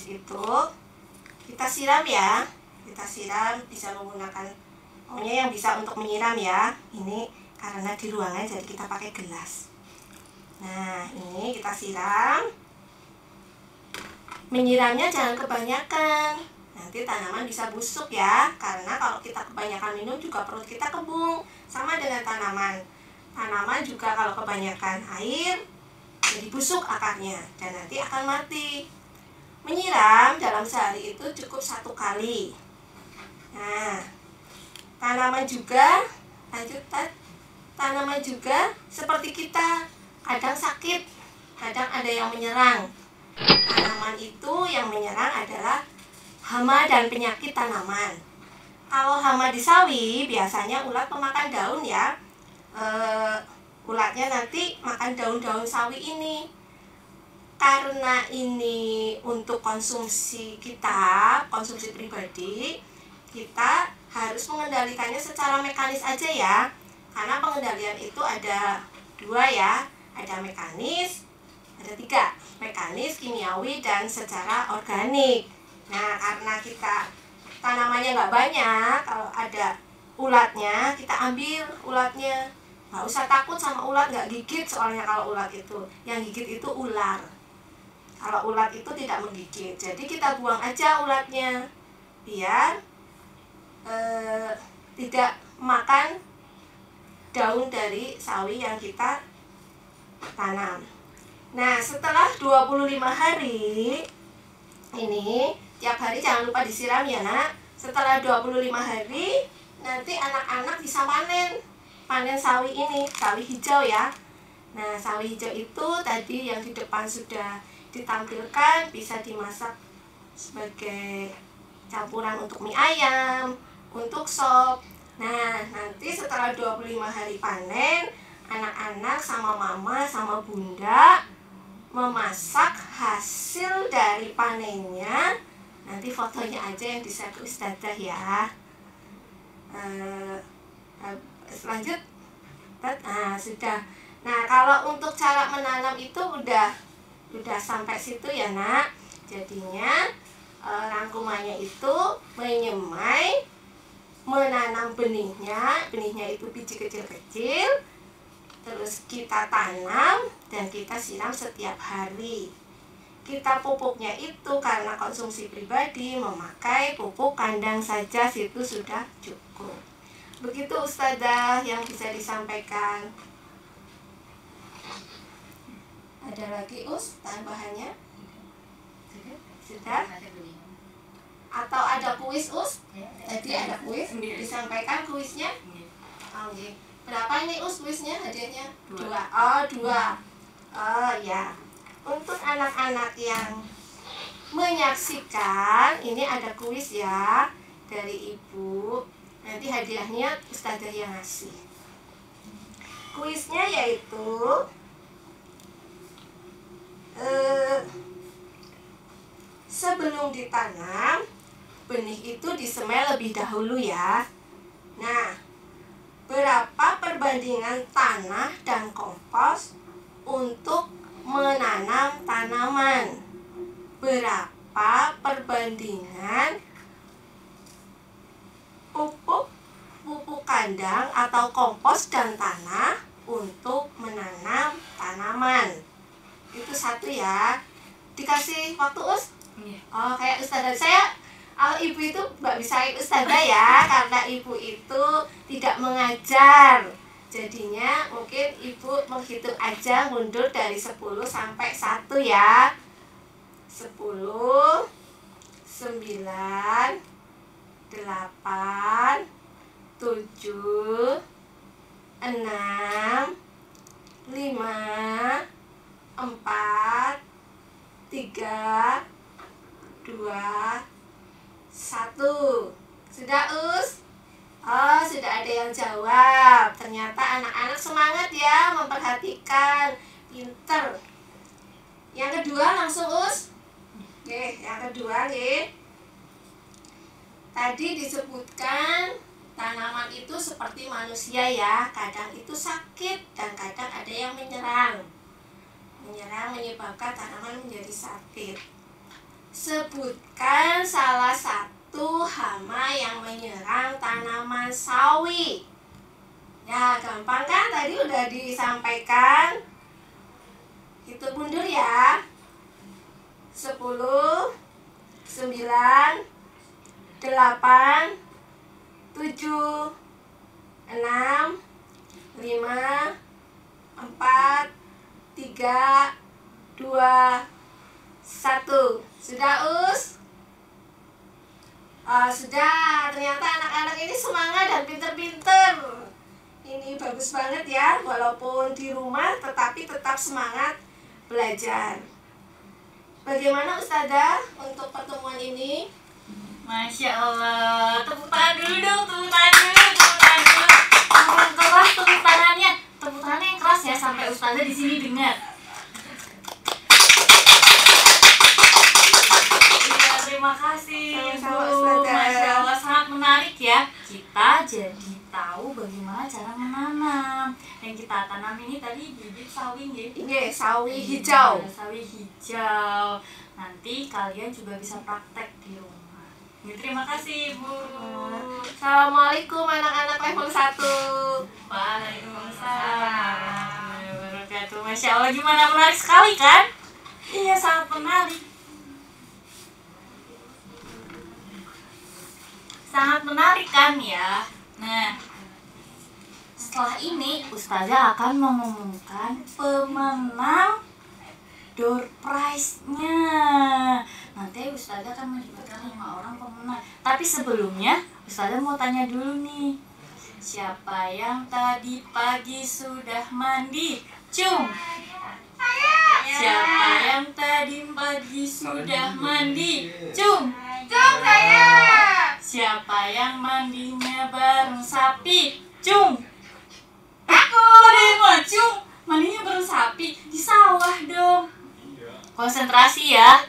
itu kita siram ya. Kita siram bisa menggunakan, pokoknya yang bisa untuk menyiram ya. Ini karena di ruangan jadi kita pakai gelas. Nah, ini kita siram. Menyiramnya jangan kebanyakan, nanti tanaman bisa busuk ya. Karena kalau kita kebanyakan minum juga perut kita kembung. Sama dengan tanaman. Tanaman juga kalau kebanyakan air jadi busuk akarnya dan nanti akan mati. Menyiram dalam sehari itu cukup 1 kali. Nah, tanaman juga tanaman juga seperti kita, kadang sakit, kadang ada yang menyerang. Tanaman itu yang menyerang adalah hama dan penyakit tanaman. Kalau hama di sawi biasanya ulat pemakan daun ya. Ulatnya nanti makan daun-daun sawi ini. Karena ini untuk konsumsi kita, konsumsi pribadi, kita harus mengendalikannya secara mekanis aja ya. Karena pengendalian itu ada 2 ya, ada mekanis, ada 3, mekanis, kimiawi, dan secara organik. Nah, karena kita tanamannya nggak banyak, kalau ada ulatnya kita ambil ulatnya. Nggak usah takut sama ulat, nggak gigit soalnya kalau ulat itu. Yang gigit itu ular. Kalau ulat itu tidak menggigit, jadi kita buang aja ulatnya biar tidak makan daun dari sawi yang kita tanam. Nah, setelah 25 hari ini, tiap hari jangan lupa disiram ya nak. Setelah 25 hari nanti anak-anak bisa panen sawi ini, sawi hijau ya. Nah, sawi hijau itu tadi yang di depan sudah ditampilkan, bisa dimasak sebagai campuran untuk mie ayam, untuk sop. Nah, nanti setelah 25 hari panen, anak-anak sama mama sama bunda memasak hasil dari panennya. Nanti fotonya aja yang di-share ke Ustazah ya. Lanjut. Nah, sudah. Nah, kalau untuk cara menanam itu udah sampai situ ya nak. Jadinya rangkumannya itu menyemai, menanam benihnya itu biji kecil-kecil, terus kita tanam dan kita siram setiap hari. Kita pupuknya itu karena konsumsi pribadi memakai pupuk kandang saja, situ sudah cukup. Begitu Ustazah yang bisa disampaikan. Ada lagi tambahannya? Sudah? Atau ada kuis Tadi ada kuis, disampaikan kuisnya? Oh, iya. Berapa ini kuisnya hadiahnya? 2. Oh, 2. Oh ya. Untuk anak-anak yang menyaksikan, ini ada kuis ya dari ibu. Nanti hadiahnya Ustazah yang ngasih. Kuisnya yaitu sebelum ditanam, benih itu disemai lebih dahulu ya. Nah, berapa perbandingan tanah dan kompos untuk menanam tanaman? Berapa perbandingan pupuk kandang atau kompos dan tanah untuk menanam tanaman? Itu 1 ya. Dikasih waktu Oh, kayak Ustazah. Kalau ibu itu nggak bisa ikut Ustazah ya, karena ibu itu tidak mengajar. Jadinya mungkin ibu menghitung aja, mundur dari 10 sampai 1 ya. 10, 9, 8, 7, 6, 5, 4, 3, 2, 1. Sudah Oh, sudah ada yang jawab. Ternyata anak-anak semangat ya, memperhatikan, pinter. Yang kedua langsung Oke, yang kedua tadi disebutkan tanaman itu seperti manusia ya, kadang itu sakit dan kadang ada yang menyerang menyebabkan tanaman menjadi sakit. Sebutkan salah satu hama yang menyerang tanaman sawi. Ya, gampang kan? Tadi udah disampaikan. Hitung mundur ya. 10, 9, 8, 7, 6, 5, 4, 3, 2, 1. Sudah, Us? Sudah. Ternyata anak-anak ini semangat dan pinter-pinter. Ini bagus banget ya, walaupun di rumah tetapi tetap semangat belajar. Bagaimana Ustazah untuk pertemuan ini? Masya Allah. Tepuk tangan dulu dong, tepuk tangan dulu, tepuk tangan dulu. Yang keras tepuk tangannya. Tepuk tangannya yang keras ya, sampai Ustazah di sini dengar. Iya, terima kasih Bu. Masya Allah, sangat menarik ya. Kita jadi tahu bagaimana cara menanam. Yang kita tanam ini tadi bibit sawi nggih? Ini sawi hijau. Sawi hijau. Nanti kalian juga bisa praktek di rumah. Terima kasih Bu. Assalamualaikum anak-anak level 1. Waalaikumsalam. Wabarakatuh. Masya Allah, gimana, menarik sekali kan? Iya, sangat menarik. Sangat menarik kan ya. Nah, setelah ini Ustazah akan mengumumkan pemenang door prize-nya. Nanti Ustazah akan menyebutkan 5 orang pemenang. Tapi sebelumnya Ustazah mau tanya dulu nih. Siapa yang tadi pagi sudah mandi? Cung. Siapa yang tadi pagi sudah mandi? Cung. Cung saya. Siapa yang mandinya bareng sapi? Cung. Aku. Kok Cung? Mandinya bareng sapi di sawah dong. Konsentrasi ya.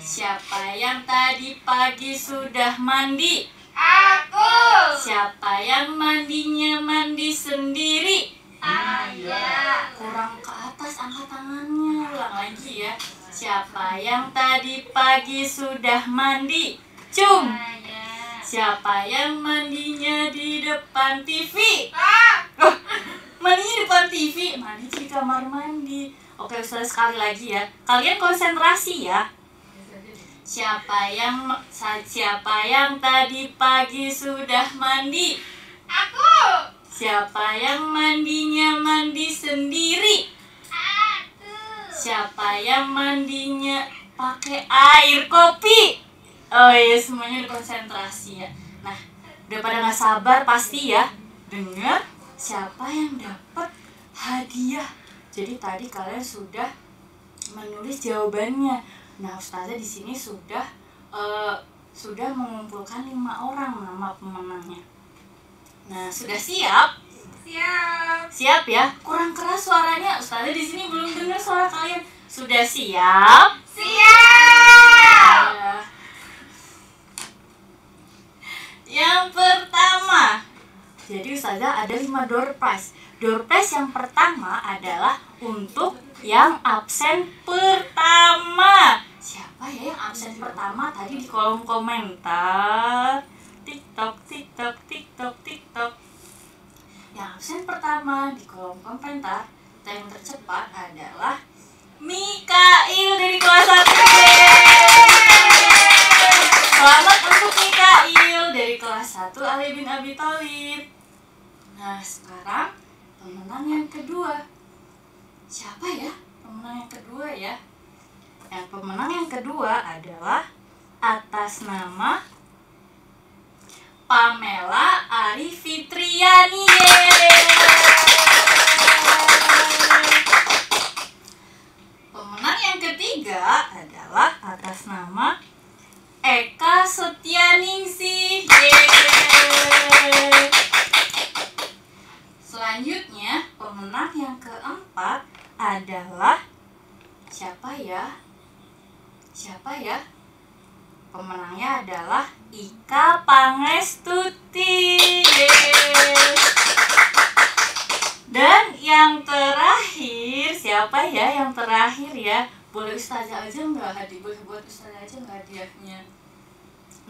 Siapa yang tadi pagi sudah mandi? Aku. Siapa yang mandinya mandi sendiri? Ayah. Kurang ke atas, angkat tangannya. Ulang lagi ya. Siapa yang tadi pagi sudah mandi? Cung. Siapa yang mandinya di depan TV? Oh, mandinya di depan TV? Mandi di kamar mandi. Oke, Ustazah sekali lagi ya. Kalian konsentrasi ya. Siapa yang tadi pagi sudah mandi? Aku. Siapa yang mandinya mandi sendiri? Aku. Siapa yang mandinya pakai air kopi? Oh iya, semuanya udah konsentrasi ya. Nah, udah pada gak sabar pasti ya dengar siapa yang dapat hadiah. Jadi tadi kalian sudah menulis jawabannya. Nah, Ustazah di sini sudah mengumpulkan 5 orang nama pemenangnya. Nah, sudah siap? Siap. Siap ya? Kurang keras suaranya. Ustazah di sini belum dengar suara kalian. Sudah siap? Siap. Yang pertama, jadi Ustazah ada 5 door prize. Door prize yang pertama adalah untuk yang absen pertama. Siapa ya yang absen pertama? Tadi di kolom komentar. TikTok, TikTok, TikTok, TikTok. Yang absen pertama di kolom komentar, yang tercepat adalah Mikail dari kelas 1. Selamat untuk Mikail dari kelas 1 Ali bin Abi Thalib. Nah, sekarang pemenang yang kedua. Siapa ya pemenang yang kedua ya? Yang pemenang yang kedua adalah atas nama Pamela Ari Fitriani. Pemenang yang ketiga adalah atas nama Eka Setianingsih. Selanjutnya pemenang yang keempat adalah siapa ya? Pemenangnya adalah Ika Pangestuti. Dan yang terakhir, siapa ya yang terakhir ya? Boleh ustazah aja nggak hadiah? Boleh buat ustazah aja nggak hadiahnya?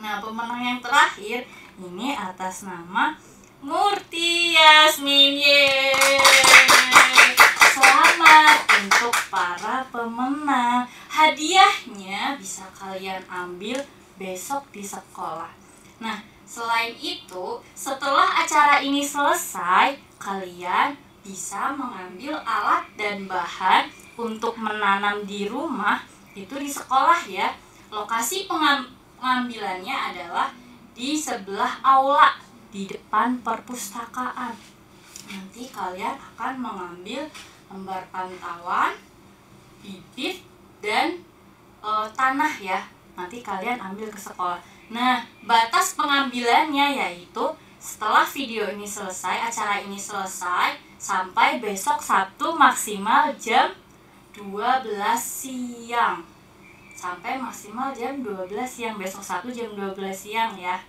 Nah, pemenang yang terakhir ini atas nama Murti Yasmin. Selamat untuk para pemenang. Hadiahnya bisa kalian ambil besok di sekolah. Nah, selain itu, setelah acara ini selesai, kalian bisa mengambil alat dan bahan untuk menanam di rumah itu di sekolah ya. Lokasi pengambilannya adalah di sebelah aula di depan perpustakaan. Nanti kalian akan mengambil lembar pantauan, bibit, dan tanah ya. Nanti kalian ambil ke sekolah. Nah, batas pengambilannya yaitu setelah video ini selesai, acara ini selesai, sampai besok Sabtu maksimal jam 12 siang. Sampai maksimal jam 12 siang, besok Sabtu jam 12 siang ya.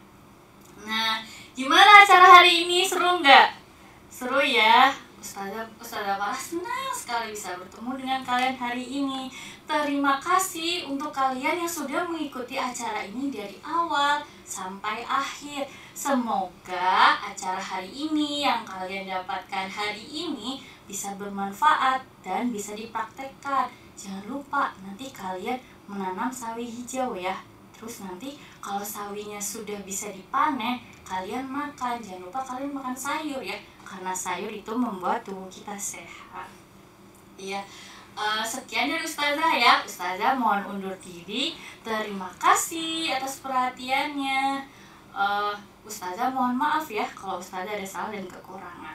Nah, gimana acara hari ini? Seru nggak? Seru ya. Ustazah Farah senang sekali bisa bertemu dengan kalian hari ini. Terima kasih untuk kalian yang sudah mengikuti acara ini dari awal sampai akhir. Semoga acara hari ini yang kalian dapatkan hari ini bisa bermanfaat dan bisa dipraktekkan. Jangan lupa nanti kalian menanam sawi hijau ya. Terus nanti kalau sawinya sudah bisa dipanen, kalian makan. Jangan lupa kalian makan sayur ya, karena sayur itu membuat tubuh kita sehat. Iya. Sekian dari Ustazah ya. Ustazah mohon undur diri. Terima kasih atas perhatiannya. Ustazah mohon maaf ya kalau Ustazah ada salah dan kekurangan.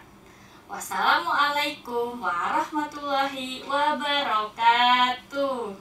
Wassalamualaikum warahmatullahi wabarakatuh.